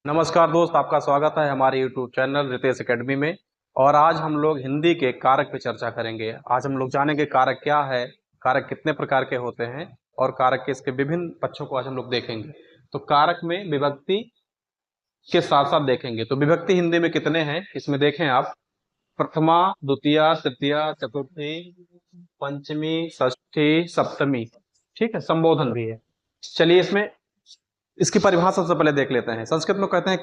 नमस्कार दोस्त, आपका स्वागत है हमारे YouTube चैनल रितेश एकेडमी में। और आज हम लोग हिंदी के कारक पे चर्चा करेंगे। आज हम लोग जानेंगे कारक क्या है, कारक कितने प्रकार के होते हैं और कारक के इसके विभिन्न पक्षों को आज हम लोग देखेंगे। तो कारक में विभक्ति के साथ साथ देखेंगे। तो विभक्ति हिंदी में कितने हैं इसमें देखें आप। प्रथमा, द्वितीया, तृतीया, चतुर्थी, पंचमी, षष्ठी, सप्तमी। ठीक है, संबोधन भी है। चलिए इसमें इसकी परिभाषा सबसे पहले देख लेते हैं। संस्कृत में कहते हैं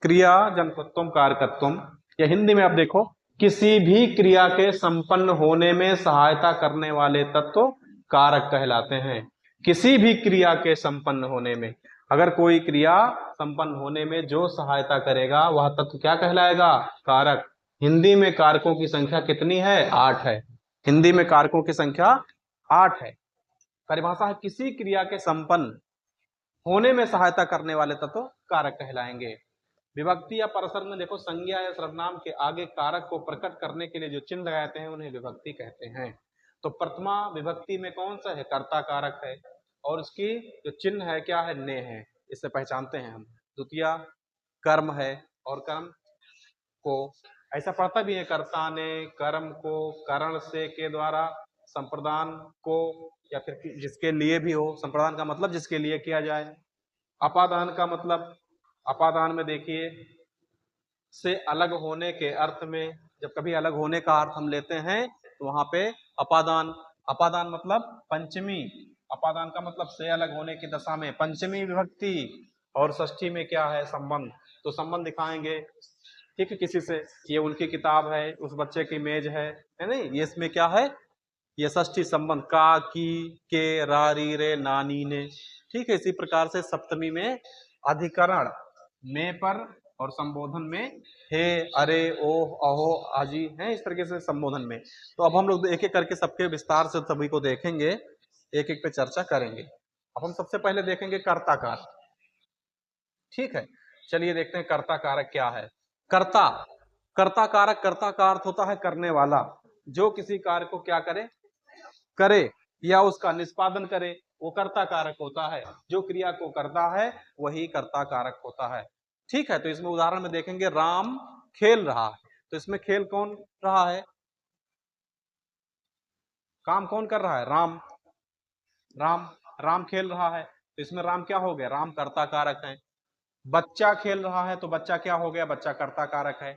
क्रिया जनकत्वम कारकत्वम, या हिंदी में आप देखो किसी भी क्रिया के संपन्न होने में सहायता करने वाले तत्व कारक कहलाते हैं। किसी भी क्रिया के संपन्न होने में, अगर कोई क्रिया संपन्न होने में जो सहायता करेगा वह तत्व क्या कहलाएगा? कारक। हिंदी में कारकों की संख्या कितनी है? 8 है। हिंदी में कारकों की संख्या 8 है। परिभाषा है किसी क्रिया के संपन्न होने में सहायता करने वाले तत्व कारक कहलाएंगे। विभक्ति या परसर में देखो, संज्ञा या सर्वनाम के आगे कारक को प्रकट करने के लिए जो चिन्ह लगाते हैं उन्हें विभक्ति कहते हैं। तो प्रथमा विभक्ति में कौन सा है? कर्ता कारक है, और उसकी जो चिन्ह है क्या है? ने है, इससे पहचानते हैं हम। द्वितीया कर्म है, और कर्म को ऐसा पढ़ता भी है, कर्ता ने कर्म को करण से के द्वारा संप्रदान को, या फिर जिसके लिए भी हो। संप्रदान का मतलब जिसके लिए किया जाए। अपादान का मतलब, अपादान में देखिए से अलग होने के अर्थ में, जब कभी अलग होने का अर्थ हम लेते हैं तो वहां पे अपादान। अपादान मतलब पंचमी। अपादान का मतलब से अलग होने की दशा में पंचमी विभक्ति। और षष्ठी में क्या है? संबंध। तो संबंध दिखाएंगे, ठीक है, किसी से, ये उनकी किताब है, उस बच्चे की मेज है नहीं, ये इसमें क्या है? ये षष्ठी संबंध, का, की, के, रा, री, रे, नानी, ने। ठीक है, इसी प्रकार से सप्तमी में अधिकरण में पर, और संबोधन में हे, अरे, ओह, अहो, आजी है, इस तरीके से संबोधन में। तो अब हम लोग एक एक करके सबके विस्तार से सभी को देखेंगे, एक एक पे चर्चा करेंगे। अब हम सबसे पहले देखेंगे कर्ता कारक। ठीक है, चलिए देखते हैं कर्ता कारक क्या है। कर्ता, कर्ता कारक, कर्ता का अर्थ होता है करने वाला। जो किसी कार्य को क्या करे? करे, या उसका निष्पादन करे, वो कर्ता कारक होता है। जो क्रिया को करता है वही कर्ता कारक होता है। ठीक है, तो इसमें उदाहरण में देखेंगे, राम खेल रहा है। तो इसमें खेल कौन रहा है? काम कौन कर रहा है? राम। राम, राम खेल रहा है, तो इसमें राम क्या हो गया? राम कर्ता कारक है। बच्चा खेल रहा है, तो बच्चा क्या हो गया? बच्चा कर्ता कारक है।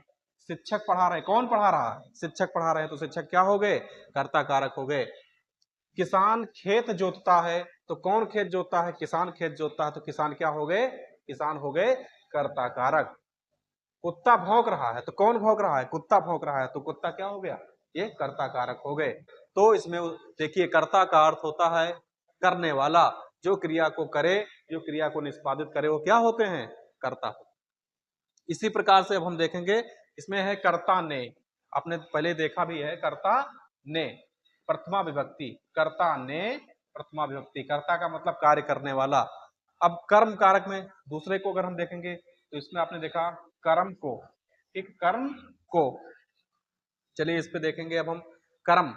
शिक्षक पढ़ा रहे, कौन पढ़ा रहा है? शिक्षक पढ़ा रहे हैं, तो शिक्षक क्या हो गए? कर्ता कारक हो गए। किसान खेत जोतता है, तो कौन खेत जोतता है? किसान खेत जोतता है, तो किसान क्या हो गए? किसान हो गए कर्ता कारक। कुत्ता भौंक रहा है, तो कौन भौंक रहा है? कुत्ता भौंक रहा है, तो कुत्ता क्या हो गया? ये कर्ता कारक हो गए। तो इसमें देखिए, कर्ता का अर्थ होता है करने वाला। जो क्रिया को करे, जो क्रिया को निष्पादित करे, वो क्या होते हैं? कर्ता। इसी प्रकार से अब हम देखेंगे, इसमें है कर्ता ने। आपने पहले देखा भी है, कर्ता ने प्रथमा विभक्ति। कर्ता ने प्रथमा विभक्ति, कर्ता का मतलब कार्य करने वाला। अब कर्म कारक में दूसरे को अगर हम देखेंगे, तो इसमें आपने देखा कर्म को, एक कर्म को। चलिए इस पे देखेंगे अब हम। कर्म,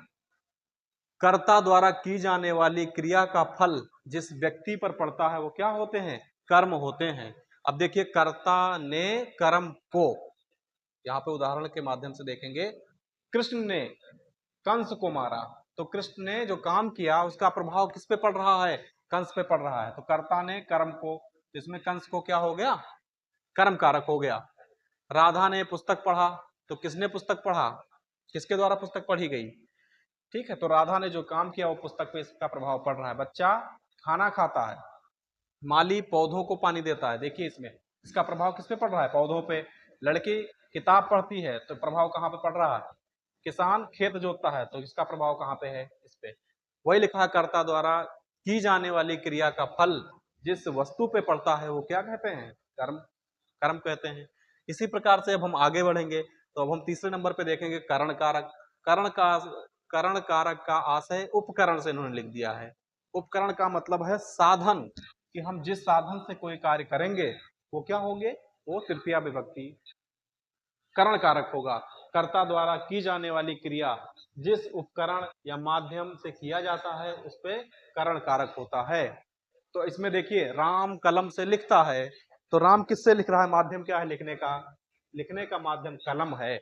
कर्ता द्वारा की जाने वाली क्रिया का फल जिस व्यक्ति पर पड़ता है वो क्या होते हैं? कर्म होते हैं। अब देखिए, कर्ता ने कर्म को, यहाँ पे उदाहरण के माध्यम से देखेंगे। कृष्ण ने कंस को मारा, तो कृष्ण ने जो काम किया उसका प्रभाव किस पे पड़ रहा है? कंस पे पड़ रहा है। तो कर्ता ने कर्म को, तो इसमें कंस को क्या हो गया? कर्म कारक हो गया। राधा ने पुस्तक पढ़ा, तो किसने पुस्तक पढ़ा? किसके द्वारा पुस्तक पढ़ी गई? ठीक है, तो राधा ने जो काम किया वो पुस्तक पे इसका प्रभाव पड़ रहा है। बच्चा खाना खाता है, माली पौधों को पानी देता है, देखिए इसमें इसका प्रभाव किस पे पड़ रहा है? पौधों पे। लड़की किताब पढ़ती है, तो प्रभाव कहाँ पे पड़ रहा है? किसान खेत जोतता है, तो इसका प्रभाव कहाँ पे है? इस पे। वही लिखा है, कर्ता द्वारा की जाने वाली क्रिया का फल जिस वस्तु पे पड़ता है वो क्या कहते हैं? कर्म, कर्म कहते हैं। इसी प्रकार से अब हम आगे बढ़ेंगे, तो अब हम तीसरे नंबर पे देखेंगे करण कारक। करण का, करण कारक का आशय उपकरण से इन्होंने लिख दिया है। उपकरण का मतलब है साधन, कि हम जिस साधन से कोई कार्य करेंगे वो क्या होंगे? वो तृतीया विभक्ति करण कारक होगा। कर्ता द्वारा की जाने वाली क्रिया जिस उपकरण या माध्यम से किया जाता है उस पे करण कारक होता है। तो इसमें देखिए, राम कलम से लिखता है, तो राम किससे लिख रहा है? माध्यम क्या है लिखने का? लिखने का माध्यम कलम है।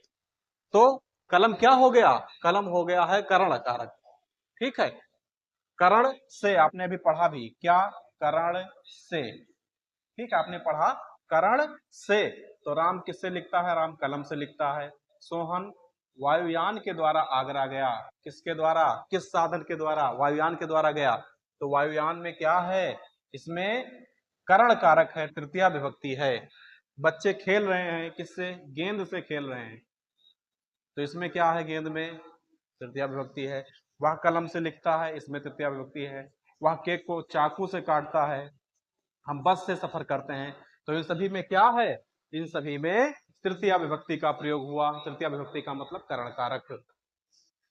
तो कलम क्या हो गया? कलम हो गया है करण कारक। ठीक है, करण से आपने अभी पढ़ा भी क्या? करण से। ठीक है, आपने पढ़ा करण से। तो राम किससे लिखता है? राम कलम से लिखता है। सोहन वायुयान के द्वारा आगरा गया। किसके द्वारा? किस साधन के द्वारा? वायुयान के द्वारा गया। तो वायुयान में क्या है? इसमें करण कारक है, तृतीया विभक्ति है। बच्चे खेल रहे हैं किससे? गेंद से खेल रहे हैं। तो इसमें क्या है? गेंद में तृतीया विभक्ति है। वह कलम से लिखता है, इसमें तृतीया विभक्ति है। वह केक को चाकू से काटता है। हम बस से सफर करते हैं। तो इन सभी में क्या है? इन सभी में तृतीया विभक्ति का प्रयोग हुआ। तृतीया विभक्ति का मतलब करण कारक।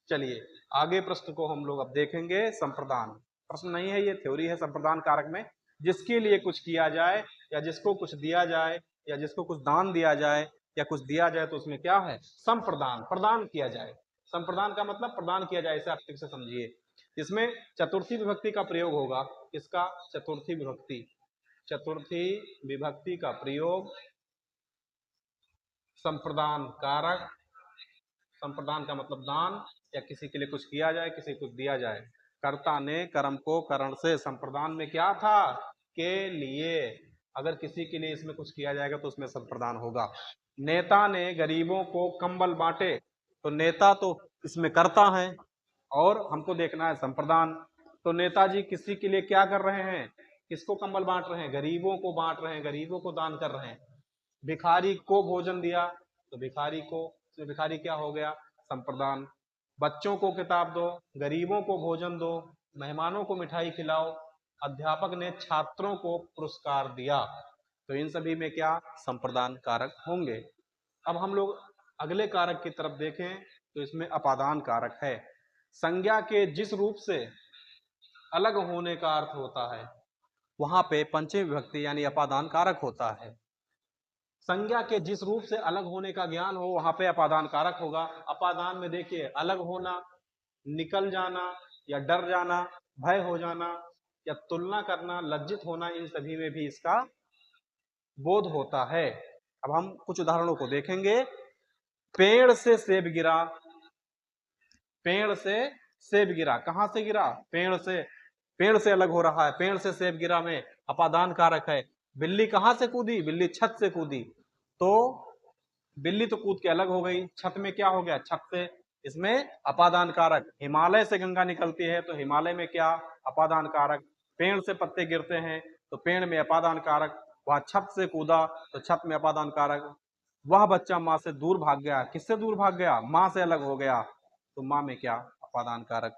चलिए आगे प्रश्न को हम लोग अब देखेंगे। संप्रदान प्रश्न नहीं है, ये थ्योरी है। संप्रदान कारक में जिसके लिए कुछ किया जाए या जिसको कुछ दिया जाए या जिसको कुछ दान दिया जाए या कुछ दिया जाए तो उसमें क्या है? संप्रदान, प्रदान किया जाए। संप्रदान का मतलब प्रदान किया जाए, इसे आप ठीक से समझिए। इसमें चतुर्थी विभक्ति का प्रयोग होगा। किसका? चतुर्थी विभक्ति। चतुर्थी विभक्ति का प्रयोग संप्रदान कारक। संप्रदान का मतलब दान या किसी के लिए कुछ किया जाए, किसी को कुछ दिया जाए। कर्ता ने कर्म को करण से, संप्रदान में क्या था? के लिए। अगर किसी के लिए इसमें कुछ किया जाएगा तो उसमें संप्रदान होगा। नेता ने गरीबों को कंबल बांटे। तो नेता तो इसमें कर्ता है और हमको देखना है संप्रदान। तो नेताजी किसी के लिए क्या कर रहे हैं? किसको कंबल बांट रहे हैं? गरीबों को बांट रहे हैं, गरीबों को दान कर रहे हैं। भिखारी को भोजन दिया। तो भिखारी को, तो भिखारी क्या हो गया? संप्रदान। बच्चों को किताब दो, गरीबों को भोजन दो, मेहमानों को मिठाई खिलाओ, अध्यापक ने छात्रों को पुरस्कार दिया। तो इन सभी में क्या? संप्रदान कारक होंगे। अब हम लोग अगले कारक की तरफ देखें तो इसमें अपादान कारक है। संज्ञा के जिस रूप से अलग होने का अर्थ होता है वहां पे पंचमी विभक्ति यानी अपादान कारक होता है। संज्ञा के जिस रूप से अलग होने का ज्ञान हो वहां पे अपादान कारक होगा। अपादान में देखिए, अलग होना, निकल जाना या डर जाना, भय हो जाना या तुलना करना, लज्जित होना, इन सभी में भी इसका बोध होता है। अब हम कुछ उदाहरणों को देखेंगे। पेड़ से सेब गिरा। पेड़ से सेब गिरा, कहां से गिरा? पेड़ से। पेड़ से अलग हो रहा है। पेड़ से सेब गिरा में अपादान कारक है। बिल्ली कहां से कूदी? बिल्ली छत से कूदी। तो बिल्ली तो कूद के अलग हो गई, छत में क्या हो गया? छत से। इसमें अपादान कारक। हिमालय से गंगा निकलती है तो हिमालय में क्या? अपादान कारक। पेड़ से पत्ते गिरते हैं तो पेड़ में अपादान कारक। वह छत से कूदा तो छत में अपादान कारक। वह बच्चा माँ से दूर भाग गया। किससे दूर भाग गया? माँ से अलग हो गया तो माँ में क्या? अपादान कारक।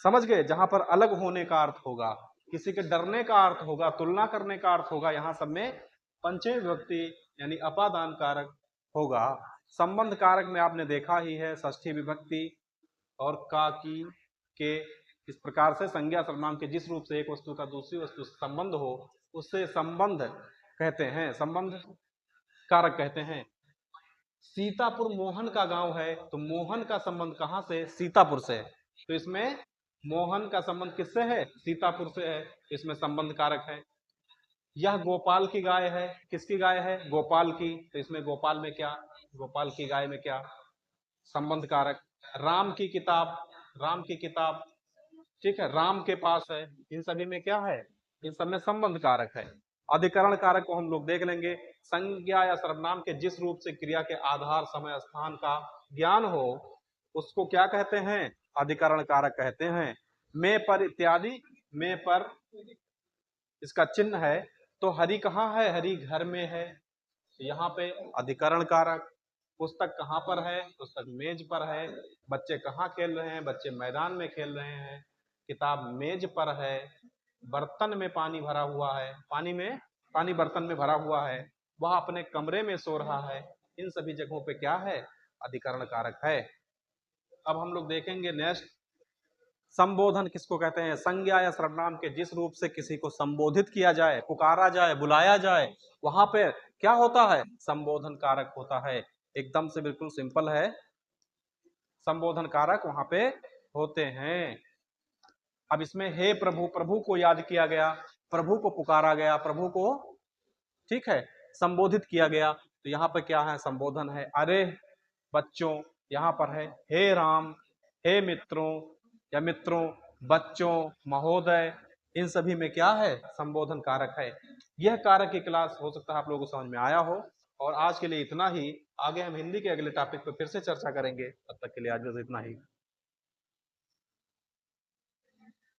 समझ गए? जहां पर अलग होने का अर्थ होगा, किसी के डरने का अर्थ होगा, तुलना करने का अर्थ होगा, यहां सब में पंचमी विभक्ति यानी अपादान कारक होगा। संबंध कारक में आपने देखा ही है, षष्ठी विभक्ति और का, की, के। इस प्रकार से संज्ञा सर्वनाम के जिस रूप से एक वस्तु का दूसरी वस्तु से संबंध हो उससे संबंध कहते हैं, संबंध कारक कहते हैं। सीतापुर मोहन का गांव है तो मोहन का संबंध कहां से? सीतापुर से। तो इसमें मोहन का संबंध किससे है? सीतापुर से है। इसमें संबंध कारक है। यह गोपाल की गाय है। किसकी गाय है? गोपाल की। तो इसमें गोपाल में क्या? गोपाल की गाय में क्या? संबंध कारक। राम की किताब। राम की किताब, ठीक है, राम के पास है। इन सभी में क्या है? इन सब में संबंध कारक है। अधिकरण कारक को हम लोग देख लेंगे। संज्ञा या सर्वनाम के जिस रूप से क्रिया के आधार, समय, स्थान का ज्ञान हो उसको क्या कहते हैं? अधिकरण कारक कहते हैं। में पर इत्यादि। में पर इसका चिन्ह है तो हरि कहाँ है? हरि घर में है, यहाँ पे अधिकरण कारक। पुस्तक कहाँ पर है? पुस्तक मेज पर है। बच्चे कहाँ खेल रहे हैं? बच्चे मैदान में खेल रहे हैं। किताब मेज पर है। बर्तन में पानी भरा हुआ है, पानी बर्तन में भरा हुआ है। वह अपने कमरे में सो रहा है। इन सभी जगहों पे क्या है? अधिकरण कारक है। अब हम लोग देखेंगे नेक्स्ट, संबोधन किसको कहते हैं? संज्ञा या सर्वनाम के जिस रूप से किसी को संबोधित किया जाए, पुकारा जाए, बुलाया जाए, वहां पे क्या होता है? संबोधन कारक होता है। एकदम से बिल्कुल सिंपल है, संबोधन कारक वहां पे होते हैं। अब इसमें हे प्रभु, प्रभु को याद किया गया, प्रभु को पुकारा गया, प्रभु को ठीक है, संबोधित किया गया, तो यहाँ पर क्या है, संबोधन है। अरे बच्चों, यहाँ पर है हे राम, हे मित्रों या मित्रों, बच्चों, महोदय, इन सभी में क्या है, संबोधन कारक है। यह कारक की क्लास हो सकता है आप लोगों को समझ में आया हो। और आज के लिए इतना ही। आगे हम हिंदी के अगले टॉपिक पर फिर से चर्चा करेंगे। तब तक के लिए आज बस इतना ही।